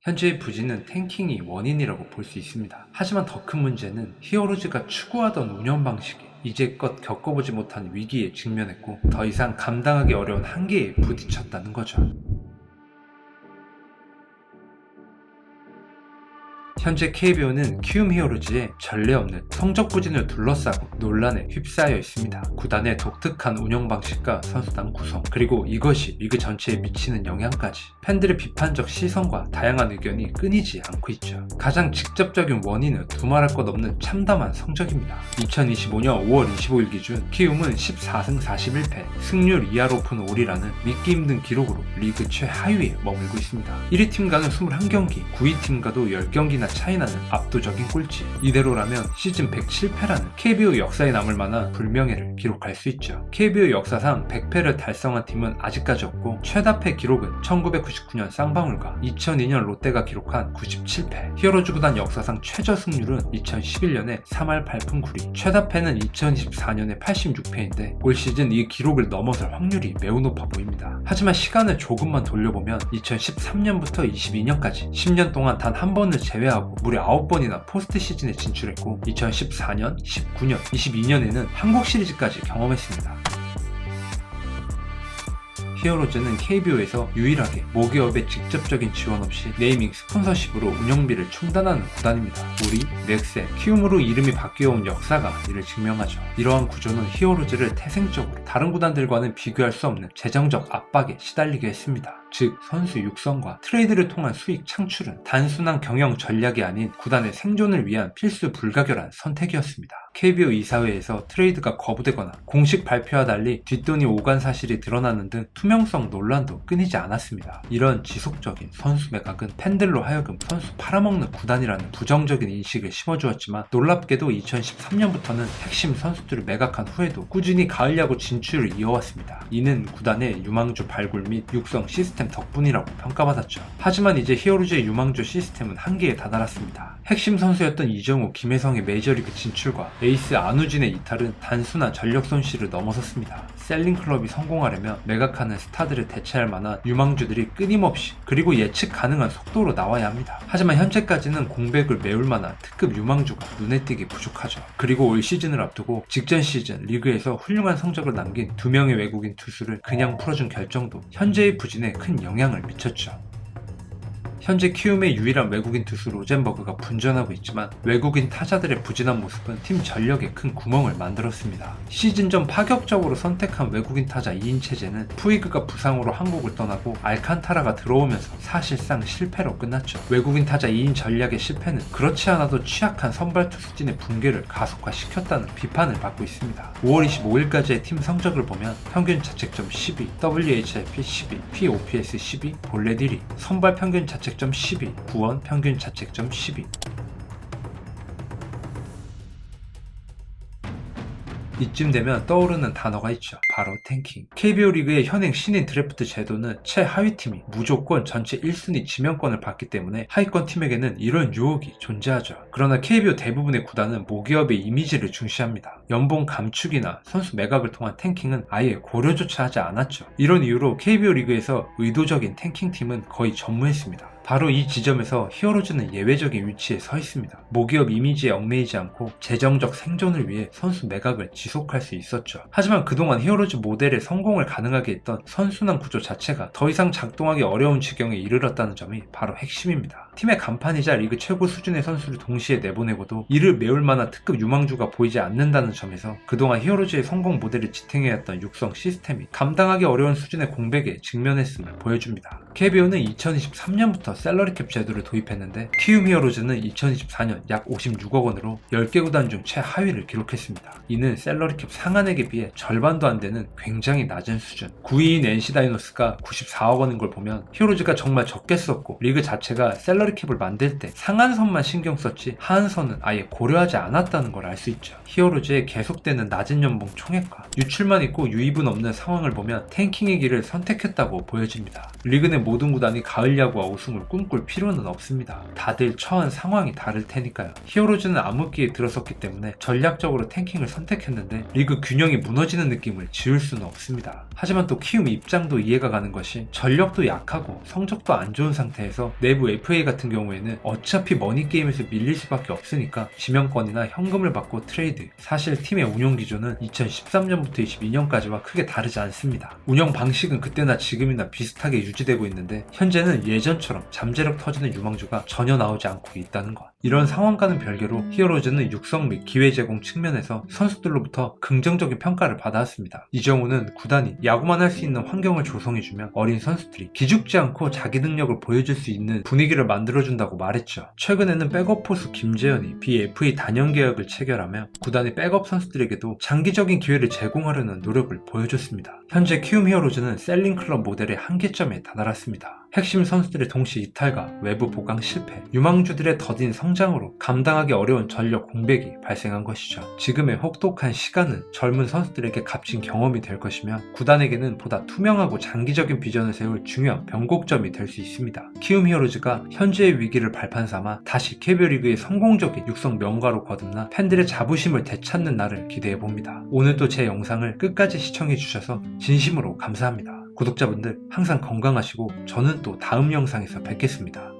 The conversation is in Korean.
현재의 부진은 탱킹이 원인이라고 볼 수 있습니다. 하지만 더 큰 문제는 히어로즈가 추구하던 운영 방식이 이제껏 겪어보지 못한 위기에 직면했고 더 이상 감당하기 어려운 한계에 부딪혔다는 거죠. 현재 KBO는 키움 히어로즈의 전례 없는 성적 부진을 둘러싸고 논란에 휩싸여 있습니다. 구단의 독특한 운영 방식과 선수단 구성, 그리고 이것이 리그 전체에 미치는 영향까지 팬들의 비판적 시선과 다양한 의견이 끊이지 않고 있죠. 가장 직접적인 원인은 두말할 것 없는 참담한 성적입니다. 2025년 5월 25일 기준 키움은 14승 41패, 승률 2할 오픈 5리라는 믿기 힘든 기록으로 리그 최하위에 머물고 있습니다. 1위 팀과는 21경기, 9위 팀과도 10경기나 차이나는 압도적인 꼴찌. 이대로라면 시즌 107패라는 KBO 역사에 남을 만한 불명예를 기록할 수 있죠. KBO 역사상 100패를 달성한 팀은 아직까지 없고 최다패 기록은 1999년 쌍방울과 2002년 롯데가 기록한 97패. 히어로즈 구단 역사상 최저 승률은 2011년에 3할 8푼 9리, 최다패는 2024년에 86패인데 올 시즌 이 기록을 넘어설 확률이 매우 높아 보입니다. 하지만 시간을 조금만 돌려보면 2013년부터 22년까지 10년 동안 단 한 번을 제외하고 무려 9번이나 포스트 시즌에 진출했고 2014년, 19년, 22년에는 한국 시리즈까지 경험했습니다. 히어로즈는 KBO에서 유일하게 모기업의 직접적인 지원 없이 네이밍 스폰서십으로 운영비를 충당하는 구단입니다. 우리, 넥센, 키움으로 이름이 바뀌어온 역사가 이를 증명하죠. 이러한 구조는 히어로즈를 태생적으로 다른 구단들과는 비교할 수 없는 재정적 압박에 시달리게 했습니다. 즉 선수 육성과 트레이드를 통한 수익 창출은 단순한 경영 전략이 아닌 구단의 생존을 위한 필수 불가결한 선택이었습니다. KBO 이사회에서 트레이드가 거부되거나 공식 발표와 달리 뒷돈이 오간 사실이 드러나는 등 투명성 논란도 끊이지 않았습니다. 이런 지속적인 선수 매각은 팬들로 하여금 선수 팔아먹는 구단이라는 부정적인 인식을 심어주었지만 놀랍게도 2013년부터는 핵심 선수들을 매각한 후에도 꾸준히 가을 야구 진출을 이어왔습니다. 이는 구단의 유망주 발굴 및 육성 시스템 덕분이라고 평가받았죠. 하지만 이제 히어로즈의 유망주 시스템은 한계에 다다랐습니다. 핵심 선수였던 이정우, 김혜성의 메이저리그 진출과 에이스 안우진의 이탈은 단순한 전력 손실을 넘어섰습니다. 셀링클럽이 성공하려면 매각하는 스타들을 대체할 만한 유망주들이 끊임없이 그리고 예측 가능한 속도로 나와야 합니다. 하지만 현재까지는 공백을 메울 만한 특급 유망주가 눈에 띄게 부족하죠. 그리고 올 시즌을 앞두고 직전 시즌 리그에서 훌륭한 성적을 남긴 2명의 외국인 투수를 그냥 풀어준 결정도 현재의 부진에 큰 영향을 미쳤죠. 현재 키움의 유일한 외국인 투수 로젠버그가 분전하고 있지만 외국인 타자들의 부진한 모습은 팀 전력에 큰 구멍을 만들었습니다. 시즌 전 파격적으로 선택한 외국인 타자 2인 체제는 푸이그가 부상으로 한국을 떠나고 알칸타라가 들어오면서 사실상 실패로 끝났죠. 외국인 타자 2인 전략의 실패는 그렇지 않아도 취약한 선발 투수진의 붕괴를 가속화시켰다는 비판을 받고 있습니다. 5월 25일까지의 팀 성적을 보면 평균 자책점 12, WHIP 12, POPS 12, 볼넷 1위, 선발 평균 자책점 12, 구원 평균 자책점 12. 이쯤 되면 떠오르는 단어가 있죠. 바로 탱킹. KBO 리그의 현행 신인 드래프트 제도는 최하위 팀이 무조건 전체 1순위 지명권을 받기 때문에 하위권 팀에게는 이런 유혹이 존재하죠. 그러나 KBO 대부분의 구단은 모기업의 이미지를 중시합니다. 연봉 감축이나 선수 매각을 통한 탱킹은 아예 고려조차 하지 않았죠. 이런 이유로 KBO 리그에서 의도적인 탱킹 팀은 거의 전무했습니다. 바로 이 지점에서 히어로즈는 예외적인 위치에 서 있습니다. 모기업 이미지에 얽매이지 않고 재정적 생존을 위해 선수 매각을 지속할 수 있었죠. 하지만 그동안 히어로즈 모델의 성공을 가능하게 했던 선순환 구조 자체가 더 이상 작동하기 어려운 지경에 이르렀다는 점이 바로 핵심입니다. 팀의 간판이자 리그 최고 수준의 선수를 동시에 내보내고도 이를 메울 만한 특급 유망주가 보이지 않는다는 점에서 그동안 히어로즈의 성공 모델을 지탱해왔던 육성 시스템이 감당하기 어려운 수준의 공백에 직면했음을 보여줍니다. KBO는 2023년부터 셀러리캡 제도를 도입했는데 키움 히어로즈는 2024년 약 56억 원으로 10개 구단 중 최하위를 기록했습니다. 이는 셀러리캡 상한액에 비해 절반도 안 되는 굉장히 낮은 수준. 9위인 NC 다이노스가 94억 원인 걸 보면 히어로즈가 정말 적게 썼고 리그 자체가 셀러리캡 셀러리 캡을 만들 때 상한선만 신경 썼지 하한선은 아예 고려하지 않았다는 걸 알 수 있죠. 히어로즈의 계속되는 낮은 연봉 총액과 유출만 있고 유입은 없는 상황을 보면 탱킹의 길을 선택했다고 보여집니다. 리그 내 모든 구단이 가을 야구와 우승을 꿈꿀 필요는 없습니다. 다들 처한 상황이 다를 테니까요. 히어로즈는 암흑기에 들어섰기 때문에 전략적으로 탱킹을 선택했는데 리그 균형이 무너지는 느낌을 지울 수는 없습니다. 하지만 또 키움 입장도 이해가 가는 것이 전력도 약하고 성적도 안 좋은 상태에서 내부 FA 같은 경우에는 어차피 머니게임에서 밀릴 수밖에 없으니까 지명권이나 현금을 받고 트레이드. 사실 팀의 운영 기조는 2013년부터 22년까지와 크게 다르지 않습니다. 운영 방식은 그때나 지금이나 비슷하게 유지되고 있는데 현재는 예전처럼 잠재력 터지는 유망주가 전혀 나오지 않고 있다는 것. 이런 상황과는 별개로 히어로즈는 육성 및 기회 제공 측면에서 선수들로부터 긍정적인 평가를 받아왔습니다. 이정우는 구단이 야구만 할 수 있는 환경을 조성해주면 어린 선수들이 기죽지 않고 자기 능력을 보여줄 수 있는 분위기를 만들어준다고 말했죠. 최근에는 백업 포수 김재현이 BFA 단연 계약을 체결하며 구단이 백업 선수들에게도 장기적인 기회를 제공하려는 노력을 보여줬습니다. 현재 키움 히어로즈는 셀링 클럽 모델의 한계점에 다다랐습니다. 핵심 선수들의 동시 이탈과 외부 보강 실패, 유망주들의 더딘 성장으로 감당하기 어려운 전력 공백이 발생한 것이죠. 지금의 혹독한 시간은 젊은 선수들에게 값진 경험이 될 것이며 구단에게는 보다 투명하고 장기적인 비전을 세울 중요한 변곡점이 될 수 있습니다. 키움 히어로즈가 현재의 위기를 발판 삼아 다시 KBO 리그의 성공적인 육성 명가로 거듭나 팬들의 자부심을 되찾는 날을 기대해봅니다. 오늘도 제 영상을 끝까지 시청해주셔서 진심으로 감사합니다. 구독자분들 항상 건강하시고 저는 또 다음 영상에서 뵙겠습니다.